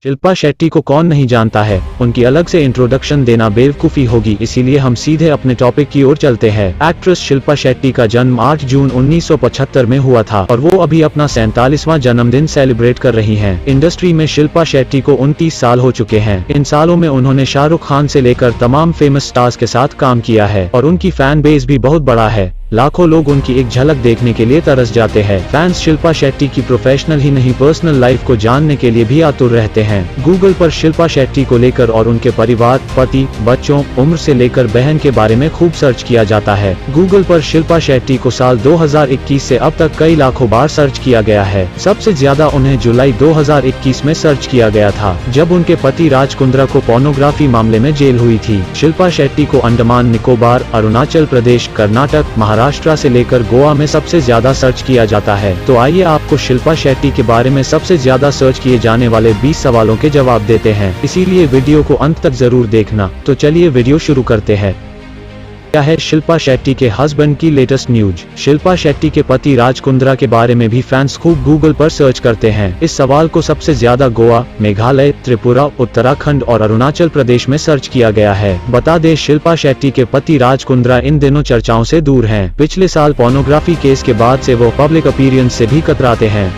शिल्पा शेट्टी को कौन नहीं जानता है, उनकी अलग से इंट्रोडक्शन देना बेवकूफ़ी होगी, इसीलिए हम सीधे अपने टॉपिक की ओर चलते हैं। एक्ट्रेस शिल्पा शेट्टी का जन्म 8 जून 1975 में हुआ था और वो अभी अपना 47वां जन्मदिन सेलिब्रेट कर रही हैं। इंडस्ट्री में शिल्पा शेट्टी को 29 साल हो चुके हैं। इन सालों में उन्होंने शाहरुख खान से लेकर तमाम फेमस स्टार्स के साथ काम किया है और उनकी फैन बेस भी बहुत बड़ा है। लाखों लोग उनकी एक झलक देखने के लिए तरस जाते हैं। फैंस शिल्पा शेट्टी की प्रोफेशनल ही नहीं पर्सनल लाइफ को जानने के लिए भी आतुर रहते हैं। गूगल पर शिल्पा शेट्टी को लेकर और उनके परिवार, पति, बच्चों, उम्र से लेकर बहन के बारे में खूब सर्च किया जाता है। गूगल पर शिल्पा शेट्टी को साल 2021 से अब तक कई लाखों बार सर्च किया गया है। सबसे ज्यादा उन्हें जुलाई 2021 में सर्च किया गया था, जब उनके पति राज कुंद्रा को पोर्नोग्राफी मामले में जेल हुई थी। शिल्पा शेट्टी को अंडमान निकोबार, अरुणाचल प्रदेश, कर्नाटक, महाराष्ट्र से लेकर गोवा में सबसे ज्यादा सर्च किया जाता है। तो आइए आपको शिल्पा शेट्टी के बारे में सबसे ज्यादा सर्च किए जाने वाले 20 सवालों के जवाब देते हैं, इसीलिए वीडियो को अंत तक जरूर देखना। तो चलिए वीडियो शुरू करते हैं। क्या है शिल्पा शेट्टी के हस्बैंड की लेटेस्ट न्यूज? शिल्पा शेट्टी के पति राज कुंद्रा के बारे में भी फैंस खूब गूगल पर सर्च करते हैं। इस सवाल को सबसे ज्यादा गोवा, मेघालय, त्रिपुरा, उत्तराखंड और अरुणाचल प्रदेश में सर्च किया गया है। बता दें, शिल्पा शेट्टी के पति राज कुंद्रा इन दिनों चर्चाओं से दूर हैं। पिछले साल पोर्नोग्राफी केस के बाद से वो पब्लिक अपीयरेंस से भी कतराते हैं।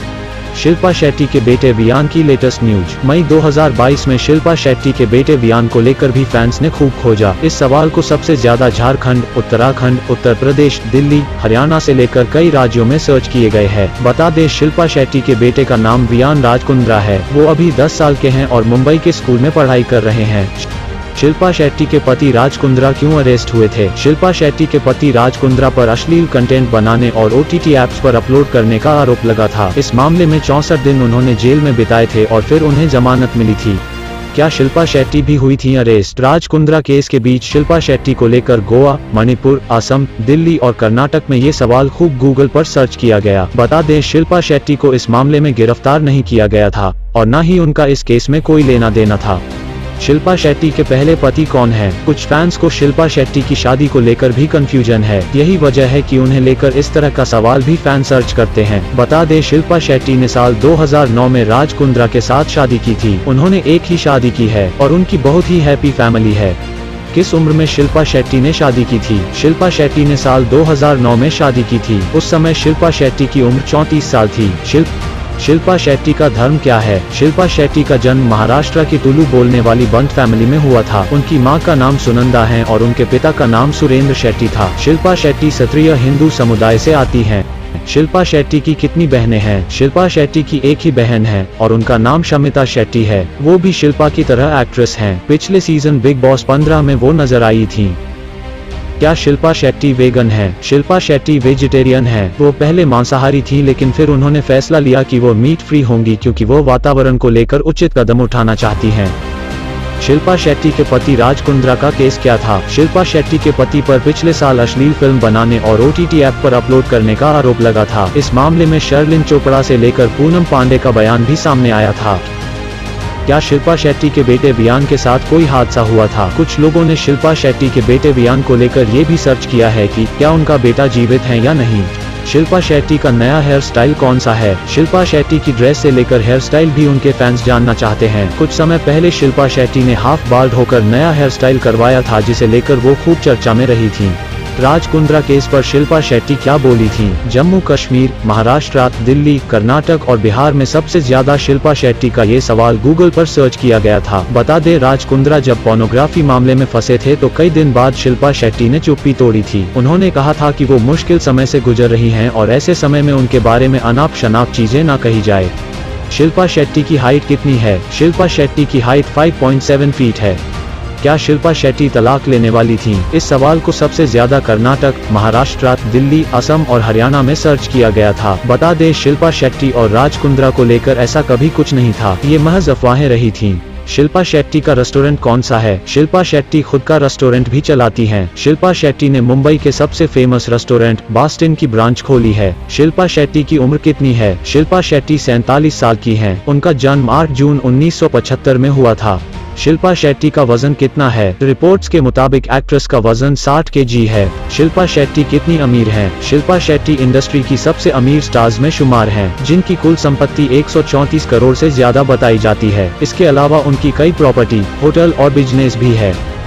शिल्पा शेट्टी के बेटे वियान की लेटेस्ट न्यूज। मई 2022 में शिल्पा शेट्टी के बेटे वियान को लेकर भी फैंस ने खूब खोजा। इस सवाल को सबसे ज्यादा झारखंड, उत्तराखंड, उत्तर प्रदेश, दिल्ली, हरियाणा से लेकर कई राज्यों में सर्च किए गए हैं। बता दें, शिल्पा शेट्टी के बेटे का नाम वियान राज कुंद्रा है। वो अभी 10 साल के हैं और मुंबई के स्कूल में पढ़ाई कर रहे हैं। शिल्पा शेट्टी के पति राज कुंद्रा क्यों अरेस्ट हुए थे? शिल्पा शेट्टी के पति राज कुंद्रा पर अश्लील कंटेंट बनाने और OTT ऐप्स पर अपलोड करने का आरोप लगा था। इस मामले में 64 दिन उन्होंने जेल में बिताए थे और फिर उन्हें जमानत मिली थी। क्या शिल्पा शेट्टी भी हुई थी अरेस्ट? राज कुंद्रा केस के बीच शिल्पा शेट्टी को लेकर गोवा, मणिपुर, असम, दिल्ली और कर्नाटक में ये सवाल खूब गूगल पर सर्च किया गया। बता दें, शिल्पा शेट्टी को इस मामले में गिरफ्तार नहीं किया गया था और न ही उनका इस केस में कोई लेना देना था। शिल्पा शेट्टी के पहले पति कौन है? कुछ फैंस को शिल्पा शेट्टी की शादी को लेकर भी कंफ्यूजन है। यही वजह है कि उन्हें लेकर इस तरह का सवाल भी फैन सर्च करते हैं। बता दें, शिल्पा शेट्टी ने साल 2009 में राज कुंद्रा के साथ शादी की थी। उन्होंने एक ही शादी की है और उनकी बहुत ही हैप्पी फैमिली है। किस उम्र में शिल्पा शेट्टी ने शादी की थी? शिल्पा शेट्टी ने साल 2009 में शादी की थी। उस समय शिल्पा शेट्टी की उम्र 34 साल थी। शिल्पा शेट्टी का धर्म क्या है? शिल्पा शेट्टी का जन्म महाराष्ट्र की तुलु बोलने वाली बंट फैमिली में हुआ था। उनकी मां का नाम सुनंदा है और उनके पिता का नाम सुरेंद्र शेट्टी था। शिल्पा शेट्टी क्षत्रिय हिंदू समुदाय से आती हैं। शिल्पा शेट्टी की कितनी बहनें हैं? शिल्पा शेट्टी की एक ही बहन है और उनका नाम शमिता शेट्टी है। वो भी शिल्पा की तरह एक्ट्रेस हैं। पिछले सीजन बिग बॉस 15 में वो नजर आई थी। क्या शिल्पा शेट्टी वेगन है? शिल्पा शेट्टी वेजिटेरियन है। वो पहले मांसाहारी थी, लेकिन फिर उन्होंने फैसला लिया कि वो मीट फ्री होंगी क्योंकि वो वातावरण को लेकर उचित कदम उठाना चाहती हैं। शिल्पा शेट्टी के पति राज कुंद्रा का केस क्या था? शिल्पा शेट्टी के पति पर पिछले साल अश्लील फिल्म बनाने और OTT ऐप पर अपलोड करने का आरोप लगा था। इस मामले में शर्लिन चोपड़ा से लेकर पूनम पांडे का बयान भी सामने आया था। क्या शिल्पा शेट्टी के बेटे वियान के साथ कोई हादसा हुआ था? कुछ लोगों ने शिल्पा शेट्टी के बेटे वियान को लेकर ये भी सर्च किया है कि क्या उनका बेटा जीवित है या नहीं। शिल्पा शेट्टी का नया हेयर स्टाइल कौन सा है? शिल्पा शेट्टी की ड्रेस से लेकर हेयर स्टाइल भी उनके फैंस जानना चाहते हैं। कुछ समय पहले शिल्पा शेट्टी ने हाफ बाल्ड होकर नया हेयर स्टाइल करवाया था, जिसे लेकर वो खूब चर्चा में रही थी। राज कुंद्रा केस पर शिल्पा शेट्टी क्या बोली थी? जम्मू कश्मीर, महाराष्ट्र, दिल्ली, कर्नाटक और बिहार में सबसे ज्यादा शिल्पा शेट्टी का ये सवाल गूगल पर सर्च किया गया था। बता दें, राज कुंद्रा जब पोर्नोग्राफी मामले में फंसे थे तो कई दिन बाद शिल्पा शेट्टी ने चुप्पी तोड़ी थी। उन्होंने कहा था कि वो मुश्किल समय से गुजर रही हैं और ऐसे समय में उनके बारे में अनाप शनाप चीजें न कही जाए। शिल्पा शेट्टी की हाइट कितनी है? शिल्पा शेट्टी की हाइट 5.7 फीट है। क्या शिल्पा शेट्टी तलाक लेने वाली थीं? इस सवाल को सबसे ज्यादा कर्नाटक, महाराष्ट्र, दिल्ली, असम और हरियाणा में सर्च किया गया था। बता दें, शिल्पा शेट्टी और राज कुंद्रा को लेकर ऐसा कभी कुछ नहीं था, ये महज अफवाहें रही थीं। शिल्पा शेट्टी का रेस्टोरेंट कौन सा है? शिल्पा शेट्टी खुद का रेस्टोरेंट भी चलाती हैं। शिल्पा शेट्टी ने मुंबई के सबसे फेमस रेस्टोरेंट बास्टिन की ब्रांच खोली है। शिल्पा शेट्टी की उम्र कितनी है? शिल्पा शेट्टी 47 साल की हैं। उनका जन्म 8 जून 1975 में हुआ था। शिल्पा शेट्टी का वजन कितना है? रिपोर्ट्स के मुताबिक एक्ट्रेस का वजन 60 kg है। शिल्पा शेट्टी कितनी अमीर हैं? शिल्पा शेट्टी इंडस्ट्री की सबसे अमीर स्टार्स में शुमार हैं, जिनकी कुल संपत्ति 134 करोड़ से ज्यादा बताई जाती है। इसके अलावा उनकी कई प्रॉपर्टी, होटल और बिजनेस भी है।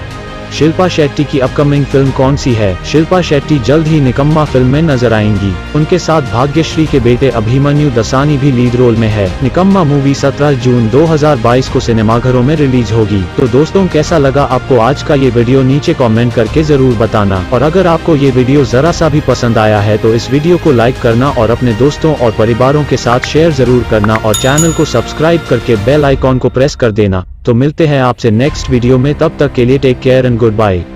शिल्पा शेट्टी की अपकमिंग फिल्म कौन सी है? शिल्पा शेट्टी जल्द ही निकम्मा फिल्म में नजर आएंगी। उनके साथ भाग्यश्री के बेटे अभिमन्यु दसानी भी लीड रोल में है। निकम्मा मूवी 17 जून 2022 को सिनेमाघरों में रिलीज होगी। तो दोस्तों, कैसा लगा आपको आज का ये वीडियो? नीचे कमेंट करके जरूर बताना। और अगर आपको ये वीडियो जरा सा भी पसंद आया है तो इस वीडियो को लाइक करना और अपने दोस्तों और परिवारों के साथ शेयर जरूर करना और चैनल को सब्सक्राइब करके बेल आइकॉन को प्रेस कर देना। तो मिलते हैं आपसे नेक्स्ट वीडियो में, तब तक के लिए take care and good bye.